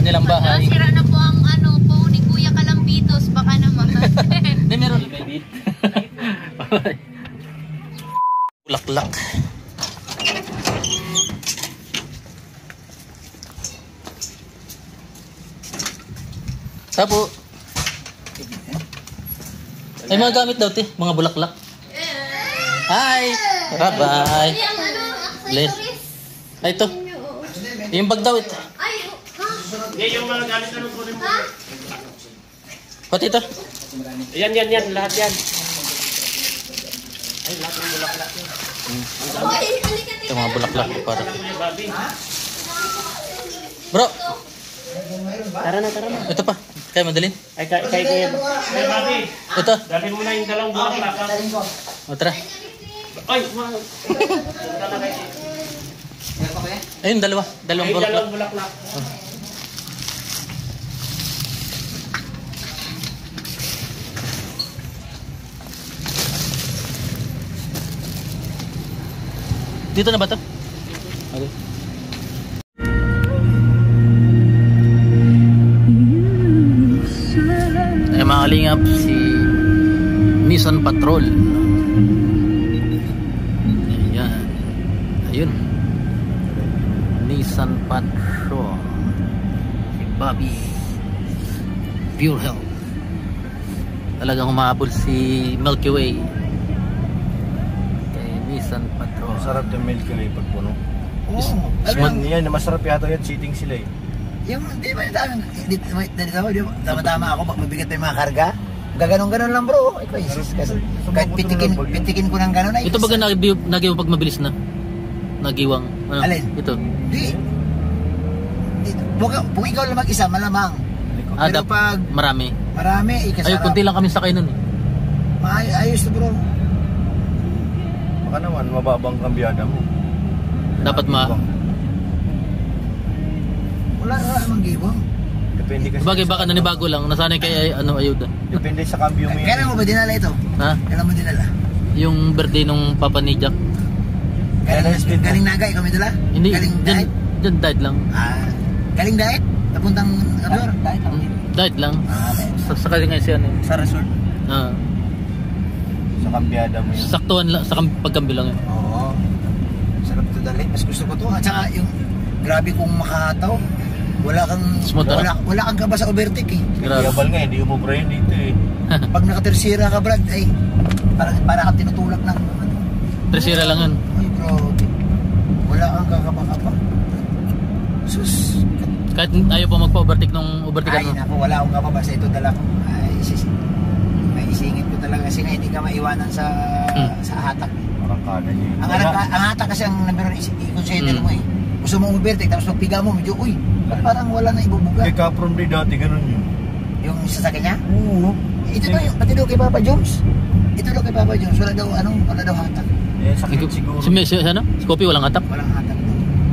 kanilang bahay. Sira na po ang ano po ni Kuya Kalambitos, baka naman. Hindi, meron. Bulaklak. Tapo. Ay, mga gamit daw, te. Mga bulaklak. Hi! Bye-bye. Bless. Ay, ito. Yung bag daw, ito. Yung mga gamit na nung kunin mo. Pati ito. Yan. Lahat yan. Ay, lahat ng bulaklak yun. Ito, mga bulaklak. Para. Bro. Tara na. Ito pa. Kaya madalin. Ay, kay Bobby. Ito. Dali mo na yung dalawang bulaklak. O, tara. Ay, Ayun, dalawang bulaklak. dalawang bulaklak. Dito na ba ito? Okay. Ay, mga kalingap, si Nissan Patrol. Ayan. Ayun. Nissan Patrol. Si Bobby. Pure Health. Talagang humahabol si Milky Way. Nissan Patrol. Masarap yung Milky Way pag puno. Smooth. Yan, masarap yata yan, seating sila eh. Yung, di ba tama ako pag mabigat pa yung mga karga? Gaganon-ganon lang bro. Ikaw isis kasi. Kahit pitikin ko ng ganon ay. Ito baga nagiwang pag mabilis na? Nagiwang. Ano? Alin? Ito. Di. Kung ikaw lang mag-isa, malamang. Pero pag marami. Ikasarap. Ay, kunti lang kami sakay nun eh. Ayos to bro. Baka naman, mababang kambyada mo. Dapat Wala namang giwang. Depende kasi. Bagay baka nanibago lang. Nasanay kay ayuda. Depende sa kambyo mo yan. Kailan mo ba dinala ito? Ha? Kailan mo dinala? Yung birthday nung papa ni Jack. Galing Naga, ikaw may dala? Hindi, Galing diet? dyan diet lang. Galing diet? Napuntang Abdor? Diet lang. Sakali nga siya. Sa resort? Sa kambyada mo yan. Saktuhan lang, sa pagkambi lang yun. Oo. Sarap ito dali. Mas gusto ko ito. At saka yung grabe kong makataw. Wala kang kaba sa overtake eh. Grabe. Yabal nga, hindi umubra yun dito eh. Pag nakatersira ka Brad, ay para ka tinutulak ng Tresira lang yun. Ay bro, wala kang kakaba-kaba. Sus. Kahit ayaw pa magpa-overtake nung overtake Ay naku, wala akong kaba. Basta ito dala ko. May isingit ko talaga kasi nga hindi ka maiwanan sa hatak. Arangkada niya yun. Ang hatak kasi ang number 1 i-consider mo eh. Gusto mo overtake tapos magpiga mo medyo parang wala na ibubuga. Kay Capron Day dati ganun yun. Yung sasakyan niya? Oo. Ito daw yung pati daw kay Papa Jones. Wala daw hatak. Eh, sakit siguro. Si ano? Si Kopi walang atap? Walang hatak.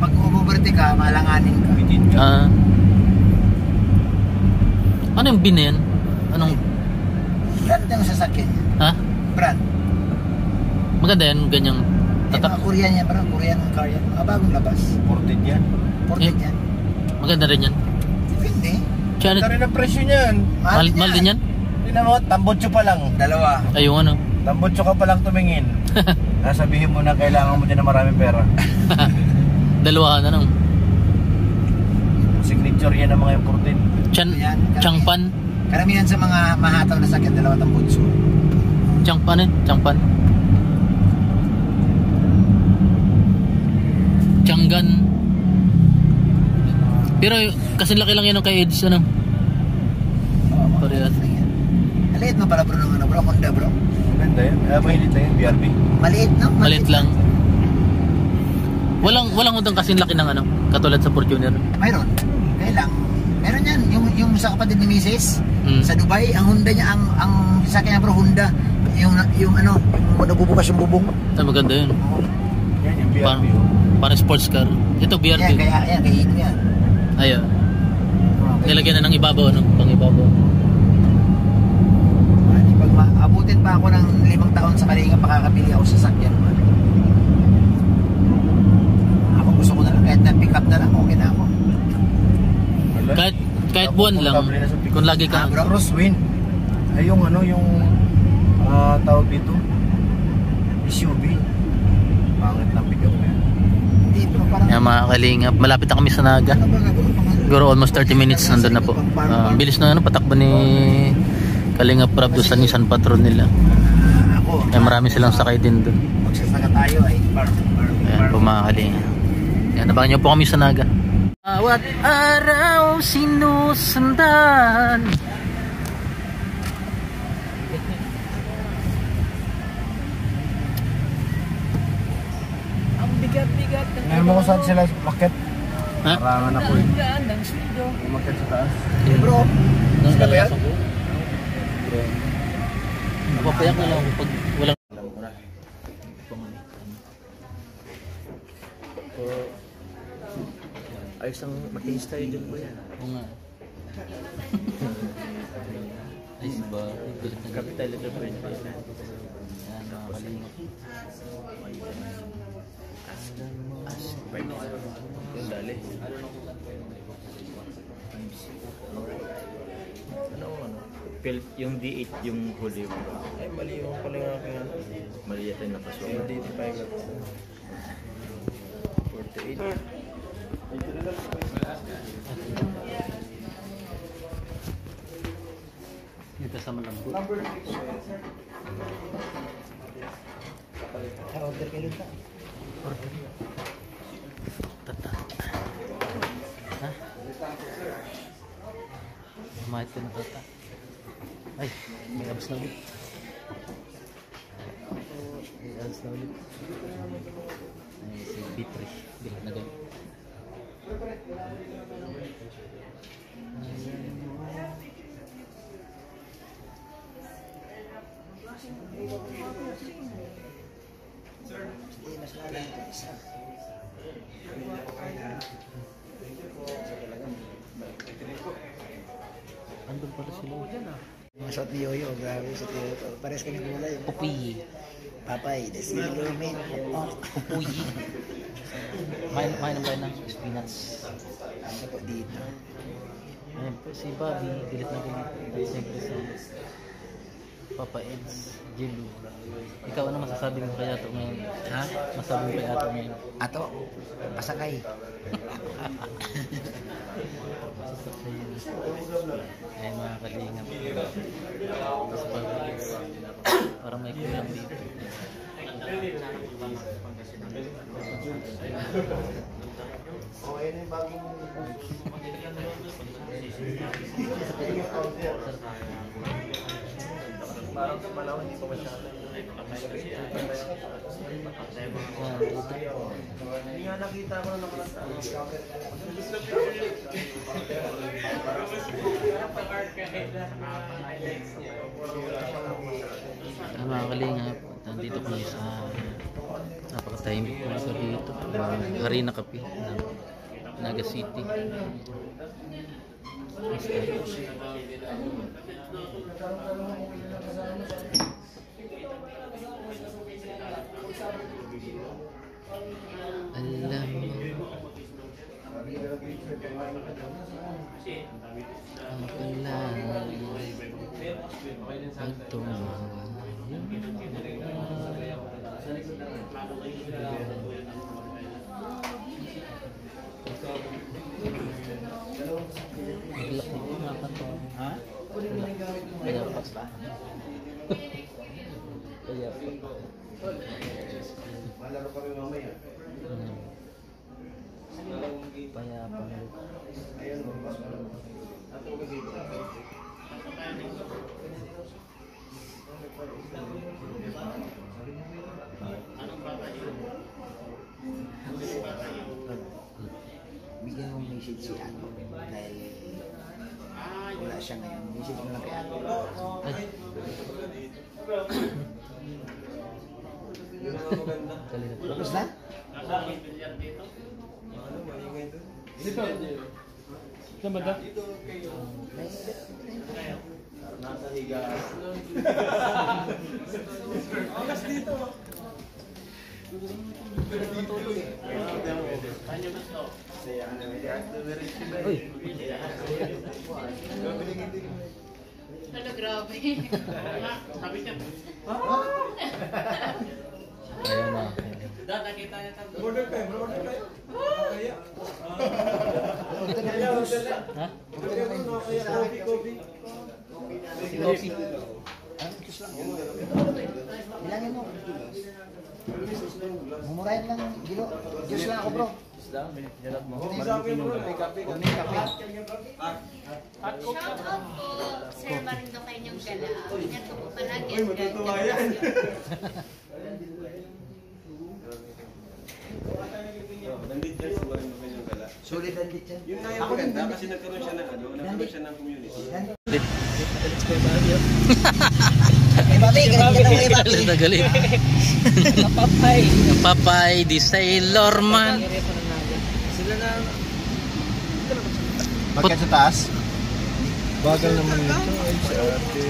Pag overtake ka, malanganin ka. Bitin ka. Ano yung bin na yan? Anong? Brand yung sasakyan niya. Ha? Brand. Maganda yan, ganyang tatak. Mga Korean yan, parang Korean car yan. Mga bagong labas. Ported yan. Ported yan. Maganda rin yan. Depende. Ito rin ang presyo niyan. Mahal din yan? Hindi na mo, tambotso pa lang. Dalawa. Ay, yung ano? Tambotso ka pa lang tumingin. Nasabihin mo na kailangan mo din na maraming pera. Dalawa ka na nung. Signature yan ang mga imported. Changpan? Karamihan sa mga mahataw na sakyan, dalawa tambutso. Changpan eh? Changpan? Changgan. Pero kasi laki lang yan ng kay Eds, ano? Parehas. Maliit mo pala bro ng ano bro, Honda bro. Maganda yan. Mahilit lang yan, BRB. Maliit no? Maliit lang. Walang utang kasi laki ng ano, katulad sa Fortuner. Mayroon. Kailang. Meron yan, yung sa kapatid ni Mrs. Sa Dubai, ang Honda niya, ang sakyan niya bro, Honda. Yung ano, yung nabubukas yung bubong. Maganda yun. Yan yung BRB. Parang sports car. Ito BRB. Yan, kaya Hino yan. Ayun. Nilagyan na ng ibabaw, ano? Pang ibabaw. Pag maabutin pa ako ng 5 taon sa Kalinga, pakakabili ako sa sakyan. Ako gusto ko na lang, kahit na pick up na lang, okay na ako. kahit buwan lang, kung lagi ka. Crosswind. Ay yung ano, yung tawag dito. SUV. Pangit na pick up yan. Hindi, pero parang... Yan mga kalingap, malapit na kami sa Naga. Ano ba gagawin? Siguro almost 30 minutes nandun na po. Bilis na ano, patakbo ni Kalingap Prab doon sa Nissan Patrol nila. Ako, Kaya marami silang sakay din doon. magsasaka tayo ay Ayan po mga kalingap. Yan, abangan nyo po kami sa Naga. Bawat araw sinusundan. Ngayon mo kung saan sila bakit? Ha? Parangan ako eh. Umakit sa taas. Bro, Sila ba yan? Napapayak na lang ako pag walang... Alam ko na. Ayos ang makinis tayo dyan po yan. Oo nga. Ay, ba? Galit na galit. Capital ito po yun. Yan, mga kalingap. Yung dali. Yung D8 yung huli mo. Ay, mali yung pala yung aking ano. Mali yata yung napasok. Yung DT5 ako. 48. Dito sa malambot. order kayo ka. Tata. Ha? Mahit ko na tata. Ay, may abs na ulit. May abs na ulit. Ay, si B3. Bilat na ganyan. Andun pala sila. Mga shot ni Yoyo, grabe sa Yoyo. Pares kami kulay. Pupuyi. Papay, desilo, mate. Pupuyi. Kain ng kain ng spinach. Ano po dito? Ayan po si Bobby, galit na galit. At siyempre si Papa Eds, Jelu. Ikaw ano masasabi mo kaya ito ngayon? Ha? Masasabi mo kaya ito ngayon? Ato, pasakay. Ayan mga kalingap. Tapos Papa Eds, parang may kulang dito. Okay na yung bagong... Parang sa Palawan, hindi pa masyado. Hindi nga nakita ko na nakalanta. Mga kalingap, nandito kami sa napakatahimik po ito dito. Harina Kape ng Naga City. Alam mo ang pala at tumawa. Maglak dito nga pa to. Ha? Kaya pa ba? Kaya pa. Malaro kami mamaya. Kaya pa. Ayun, mas malaro. Ato kasi ito. Bigyan mong message si Ato dahil wala siya ngayon. Message mo lang kay Ato. Ay. Kalingap. Tapos na? Saan ba ito? Nasa higas. Uy. Ano, grabe. Ayun na. Ha? Coffee. Bilangin mo. Mumurahin lang, Gilo. Diyos lang ako, bro. Shout out po, Sir Marindo kanyang gala. Ingat po palagi. Ang ganda. Sulit ang dit yan. Yun nga yung maganda kasi nagkaroon siya ng ano, nagkaroon siya ng community. Eh, babi, galing ka na Galit na galit. Papay, di Sailor Man. Bakit sa taas? Bagal naman nito. Ay, si ate.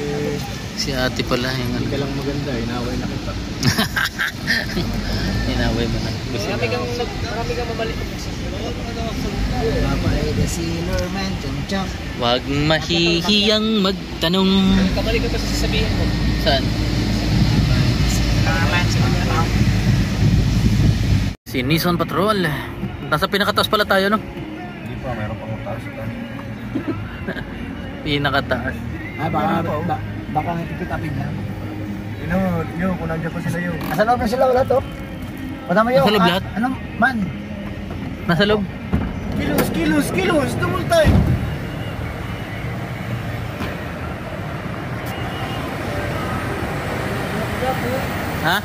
Si ate pala yung Hindi ka lang maganda. Inaway na kita. inaway mo na. Marami kang mabalik. Papa, the Sailor Man, chum-chum. Huwag mahihiyang magtanong. Kabalik ka pa sa sasabihin mo. Saan? Si Nissan Patrol. Nasa pinakataas pala tayo, no? Hindi pa, meron pang taas ito. Pinakataas. Baka nagpipit upin na. Yun, kung nandiyan pa sila yun. Nasa loob na sila wala to. Pata mo yun. Nasa loob lahat? Anong man? Nasa loob. Kilos! Double time! Ha?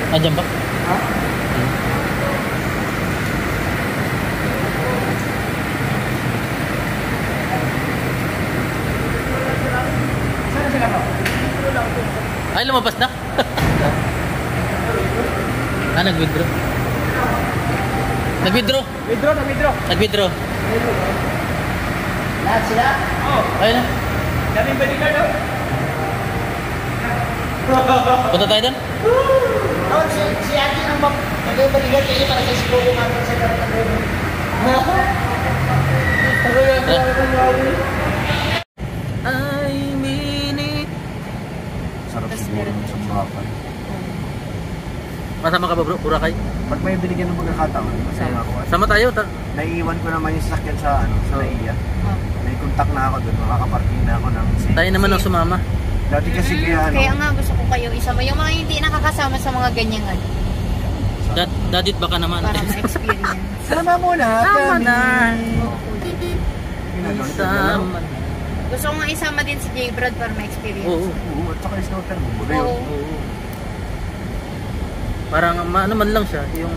Andiyan ba? Ay, lumabas na. Nag-withdraw. Nag-withdraw. Nag-withdraw. Lahat sila? Ayun na. Daming balikan daw. Punta tayo doon? Oh, si ate ang magbaligat kayo para sa siguro natin sa karapatan. Ay, minute. Sarap siguro sa Boracay. Kasama ka ba bro? Boracay? Pag may binigyan ng pagkakataon, kasama ako. Sama tayo. Naiiwan ko naman yung sasakyan sa NAIA. May contact na ako doon, makakaparking na ako ng safe. Tayo naman ang sumama. Dati kasi Kaya nga gusto ko kayo isama. Yung mga hindi nakakasama sa mga ganyan ano. Dadit baka naman. Para ma-experience. Sama muna. Sama na. Sama. Gusto ko nga isama din si J. Brad para ma-experience. Oo. Oo, at saka yung scooter mo. Oo. Oo. Parang ano man lang siya. Yung...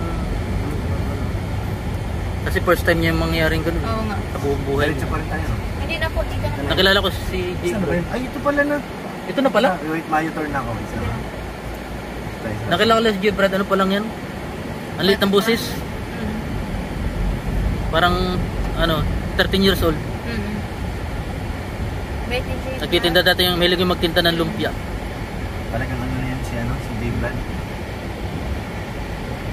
Kasi first time niya yung mangyaring ganun. Oo nga. Sa buong buhay. Diretso pa rin tayo. Hindi na po, dito na. Nakilala ko si J. Saan ba yun? Ay, ito pala na. Ito na pala. Wait, Mayo turn na ako. Nakilala ko si J. Brad. Ano pa lang yan? Ang liit ng busis. Parang ano 13 years old. Nagtitinda dati yung mahilig yung magtinda ng lumpia. Talagang ano yan si J. Brad.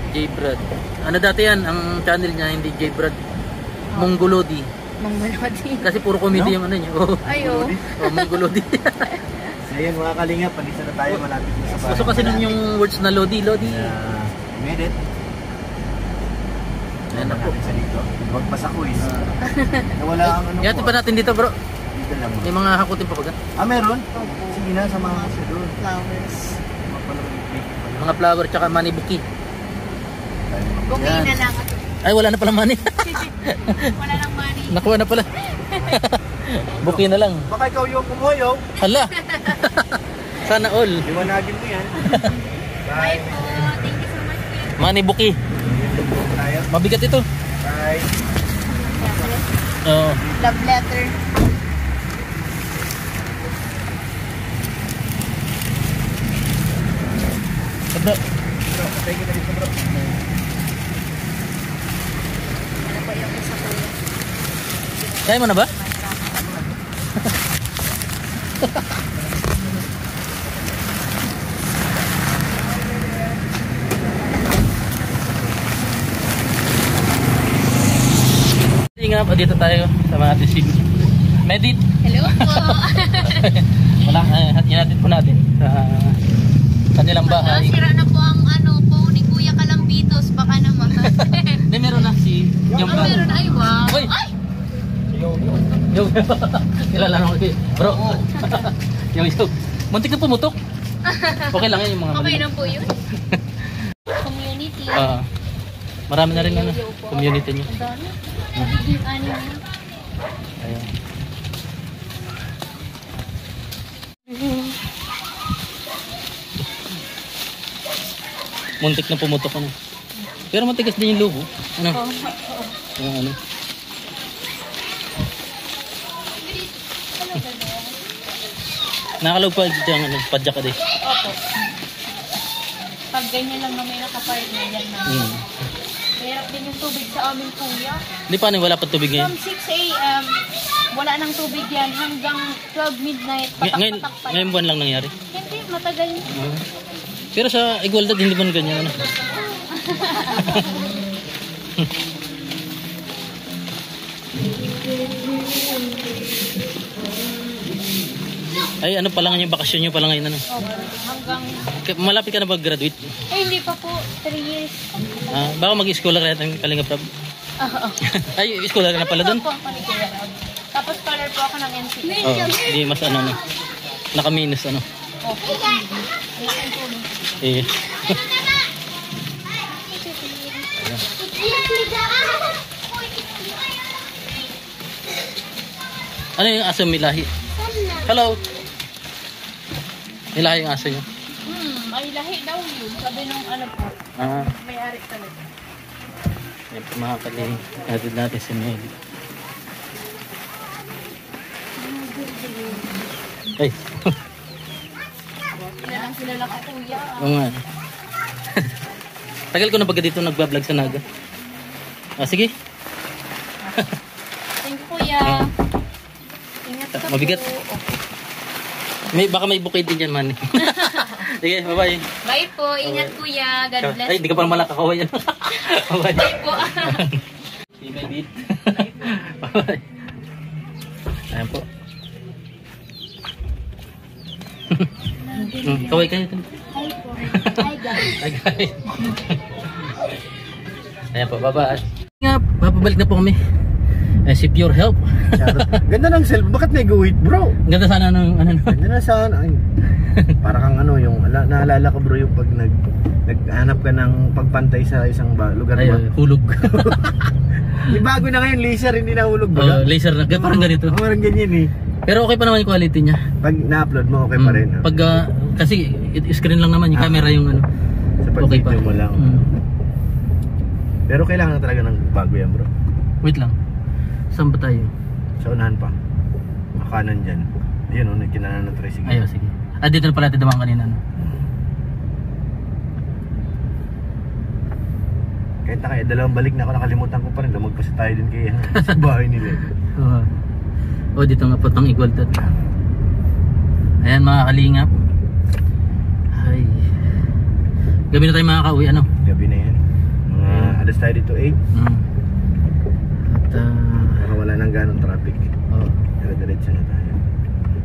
J. Brad. Ano dati yan, ang channel niya hindi J. Brad. Mongolodi. Mongolodi. Kasi puro comedy yung ano niya. Oh. Ay, oh. Mongolodi. So yun mga kalingap, palisa na tayo, malapit na sa bahay. Gusto kasi nun yung words na Lodi. Made it. Ayan na po. Sa dito. Huwag pasakuis. Nawala ang ano Ihatin pa natin dito bro. Dito lang. May mga hakutin pa ba? Meron? Sige na, sa mga sa doon. Flowers. Mga flower tsaka money bouquet. Bukay Yan. na lang. Ay wala na pala money. Wala lang money. Nakuha na pala. Bouquet na lang. Baka ikaw yung kumuhayaw. Hala. Sana all. Liwanagin mo yan. Bye po. Thank you so much. Money bouquet. Tayo. Mabigat ito. Bye. Oo. Love letter. Bro. Thank you na dito bro. Ano po yung isa ko yun? Kaya mo na ba? Nga po, dito tayo sa mga tisig. Medit! Hello po. Wala, hinatid po natin sa kanilang bahay. Sira na po ang ano po ni Kuya Kalambitos. Baka naman. Hindi, meron na si Jomcar. Meron ay wow. Uy! Ay! Yo! Kilala naman kayo. Bro! Yo! Muntik na pumutok. Okay lang yan yung mga Okay mali. na po yun. Community. Marami na rin ano, community niyo. Ang dami. Nagiging anim na. Ayan. Muntik na pumutok ano. Pero matigas din yung logo. Ano? Yung ano. Nakalog pa dito yung padyak ka din. Opo. Pag ganyan lang na may nakapark na yan na. Mahirap din yung tubig sa amin, Kuya. Hindi pa wala pa tubig ngayon. From 6 a.m. wala nang tubig yan hanggang 12 midnight. Patak-patak pa Ngayon buwan lang nangyari. Hindi, matagal. Pero sa Igualdad hindi man ganyan ano. Ay ano pa lang yung bakasyon nyo pa lang ngayon ano. Hanggang... Malapit ka na mag-graduate? Ay, hindi pa po. 3 years. Baka mag-scholar ka ng Kalinga Prab. Ay, scholar ka na pala doon? Opo, Kuya Rob. Tapos scholar po ako ng NCT. Hindi mas ano no. Naka-minus ano. Opo. Malaking tulong. Eh. Ano yung aso milahi? Hello. Milahi yung aso nyo? Ay lahi daw yun. Sabi nung ano po. May-ari talaga. Yan po mga kaling. Hatid natin si Meli. Ay. Kilalang kilala ka, Kuya. Oo nga. Tagal ko na pagka dito nagbablog sa Naga. Sige. Thank you, Kuya. Ingat ka Mabigat. po. Baka may bukid din dyan man. Sige, bye-bye. Bye po. Ingat, Kuya. God bless. Ay, hindi ka pa malakakawa yan. Bye-bye. Bye po. See my beat. Bye-bye. Ayan po. Kaway kayo. Hi po. Hi, guys. Hi guys. Ayan po, bye-bye. Nga, papabalik na po kami. Si Pure Help. Ganda ng cellphone. Bakit nag-wait bro? Ganda sana ng ano. Ganda na sana. Ay, para kang ano yung naalala ko bro yung pag naghanap ka ng pagpantay sa isang lugar. Ay, hulog. Yung bago na ngayon laser, hindi na hulog ba? Laser na. Parang ganito. Parang ganyan eh. Pero okay pa naman yung quality niya. Pag na-upload mo, okay pa rin. Pag kasi screen lang naman yung camera yung ano. Sa Okay pa. pag-video mo lang. Pero kailangan na talaga ng bago yan bro. Wait lang. Saan ba tayo? Sa unahan pa. Makanan dyan. Ayun o, kinanan ng tricycle. Ayaw, sige. Dito na pala natin kanina. No? Kahit na kaya, dalawang balik na ako, nakalimutan ko pa rin. Magpasa tayo din kaya sa bahay nila. Dito nga po itong Igualdad. Ayan mga kalingap. Ay. Gabi na tayo makaka-uwi ano? Gabi na yan. Mga alas tayo dito 8. At Baka wala nang ganong traffic. Diretso na tayo.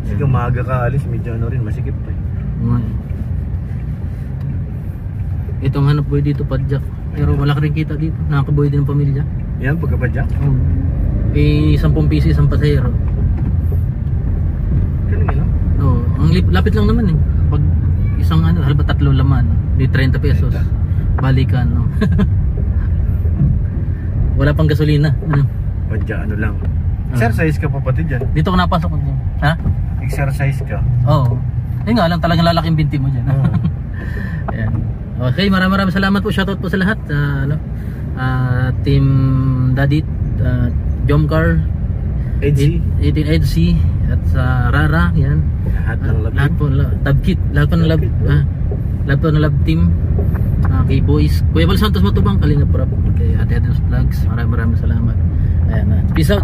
Kasi kung maaga ka alis, medyo ano rin, masikip pa. Itong hanap boy dito padjak. Pero wala ka rin kita dito. Nakakaboy din ang pamilya. Yan, pagkapadyak. Eh, 10 piso isang pasahero. Ganun yun, no? Ang lapit lang naman eh. Pag isang ano, halba 3 laman, di 30 pesos. Balikan, no? Wala pang gasolina. Ano? Padyak, ano lang. Exercise ka pa pati dyan. Dito ko napasok. Ha? Exercise ka. Oo. Yun nga lang, talagang lalaking binti mo dyan. Ayan. Okay, maraming salamat po. Shoutout po sa lahat. Team Dadit, Jomcar, 18EDC, at sa Rara. Yan. Lahat po, Tab Kit. Lahat po ng love team. Kay Boys, Kuya Bal Santos Matubang, Kalinga Prab, kay Ate Adams Vlogs. Maraming salamat. Ayan. Peace out.